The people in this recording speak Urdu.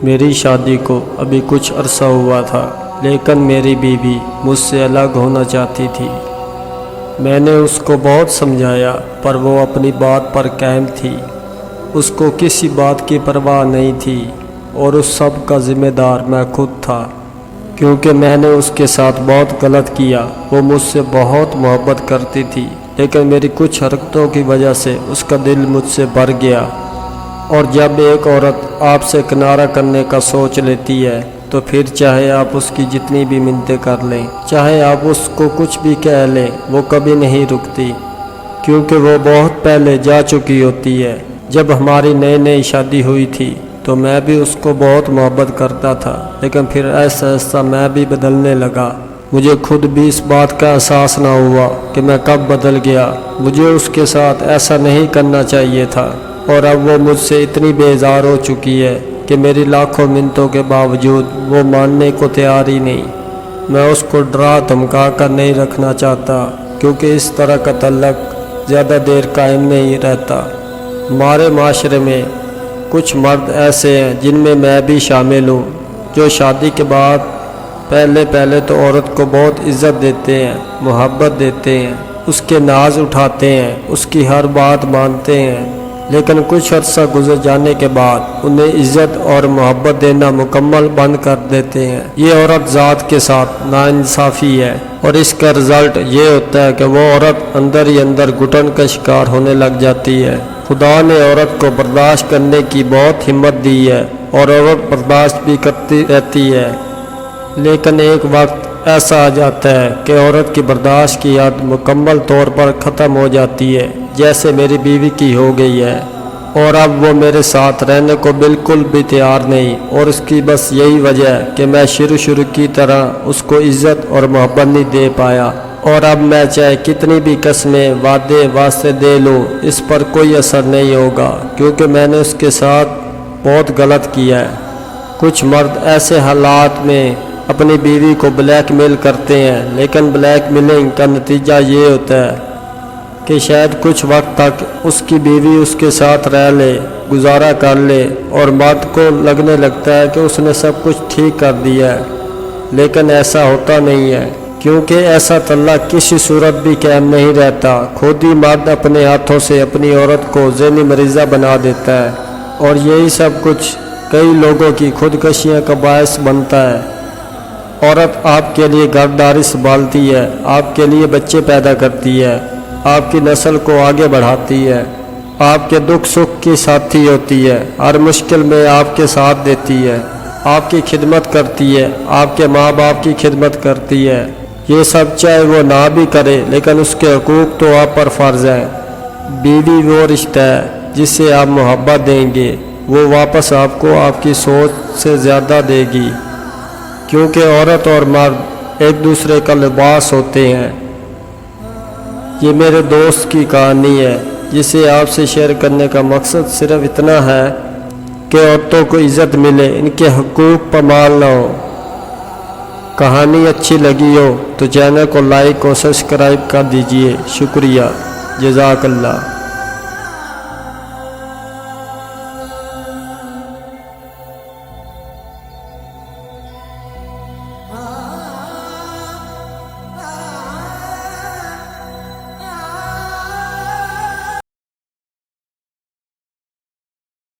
میری شادی کو ابھی کچھ عرصہ ہوا تھا، لیکن میری بیوی مجھ سے الگ ہونا چاہتی تھی۔ میں نے اس کو بہت سمجھایا پر وہ اپنی بات پر قائم تھی۔ اس کو کسی بات کی پرواہ نہیں تھی اور اس سب کا ذمہ دار میں خود تھا، کیونکہ میں نے اس کے ساتھ بہت غلط کیا۔ وہ مجھ سے بہت محبت کرتی تھی، لیکن میری کچھ حرکتوں کی وجہ سے اس کا دل مجھ سے بھر گیا۔ اور جب ایک عورت آپ سے کنارہ کرنے کا سوچ لیتی ہے تو پھر چاہے آپ اس کی جتنی بھی منتیں کر لیں، چاہے آپ اس کو کچھ بھی کہہ لیں، وہ کبھی نہیں رکتی، کیونکہ وہ بہت پہلے جا چکی ہوتی ہے۔ جب ہماری نئی شادی ہوئی تھی تو میں بھی اس کو بہت محبت کرتا تھا، لیکن پھر ایسا ایسا میں بھی بدلنے لگا۔ مجھے خود بھی اس بات کا احساس نہ ہوا کہ میں کب بدل گیا۔ مجھے اس کے ساتھ ایسا نہیں کرنا چاہیے تھا، اور اب وہ مجھ سے اتنی بیزار ہو چکی ہے کہ میری لاکھوں منتوں کے باوجود وہ ماننے کو تیار ہی نہیں۔ میں اس کو ڈرا دھمکا کر نہیں رکھنا چاہتا، کیونکہ اس طرح کا تعلق زیادہ دیر قائم نہیں رہتا۔ ہمارے معاشرے میں کچھ مرد ایسے ہیں جن میں بھی شامل ہوں، جو شادی کے بعد پہلے تو عورت کو بہت عزت دیتے ہیں، محبت دیتے ہیں، اس کے ناز اٹھاتے ہیں، اس کی ہر بات مانتے ہیں، لیکن کچھ عرصہ گزر جانے کے بعد انہیں عزت اور محبت دینا مکمل بند کر دیتے ہیں۔ یہ عورت ذات کے ساتھ ناانصافی ہے، اور اس کا رزلٹ یہ ہوتا ہے کہ وہ عورت اندر ہی اندر گھٹن کا شکار ہونے لگ جاتی ہے۔ خدا نے عورت کو برداشت کرنے کی بہت ہمت دی ہے، اور عورت برداشت بھی کرتی رہتی ہے، لیکن ایک وقت ایسا آ جاتا ہے کہ عورت کی برداشت کی حد مکمل طور پر ختم ہو جاتی ہے، جیسے میری بیوی کی ہو گئی ہے، اور اب وہ میرے ساتھ رہنے کو بالکل بھی تیار نہیں۔ اور اس کی بس یہی وجہ ہے کہ میں شروع کی طرح اس کو عزت اور محبت نہیں دے پایا، اور اب میں چاہے کتنی بھی قسمیں وعدے واسطے دے لوں، اس پر کوئی اثر نہیں ہوگا، کیونکہ میں نے اس کے ساتھ بہت غلط کیا ہے۔ کچھ مرد ایسے حالات میں اپنی بیوی کو بلیک میل کرتے ہیں، لیکن بلیک میلنگ کا نتیجہ یہ ہوتا ہے کہ شاید کچھ وقت تک اس کی بیوی اس کے ساتھ رہ لے، گزارا کر لے، اور مرد کو لگنے لگتا ہے کہ اس نے سب کچھ ٹھیک کر دیا ہے، لیکن ایسا ہوتا نہیں ہے، کیونکہ ایسا تعلق کسی صورت بھی قائم نہیں رہتا۔ خود ہی مرد اپنے ہاتھوں سے اپنی عورت کو ذہنی مریضہ بنا دیتا ہے، اور یہی سب کچھ کئی لوگوں کی خودکشیاں کا باعث بنتا ہے۔ عورت آپ کے لیے گھرداری سنبھالتی ہے، آپ کے لیے بچے پیدا کرتی ہے، آپ کی نسل کو آگے بڑھاتی ہے، آپ کے دکھ سکھ کی ساتھی ہوتی ہے، ہر مشکل میں آپ کے ساتھ دیتی ہے، آپ کی خدمت کرتی ہے، آپ کے ماں باپ کی خدمت کرتی ہے۔ یہ سب چاہے وہ نہ بھی کرے، لیکن اس کے حقوق تو آپ پر فرض ہے۔ بیوی وہ رشتہ ہے جسے آپ محبت دیں گے، وہ واپس آپ کو آپ کی سوچ سے زیادہ دے گی، کیونکہ عورت اور مرد ایک دوسرے کا لباس ہوتے ہیں۔ یہ میرے دوست کی کہانی ہے، جسے آپ سے شیئر کرنے کا مقصد صرف اتنا ہے کہ عورتوں کو عزت ملے، ان کے حقوق پامال نہ ہو۔ کہانی اچھی لگی ہو تو چینل کو لائک اور سبسکرائب کر دیجئے۔ شکریہ، جزاک اللہ۔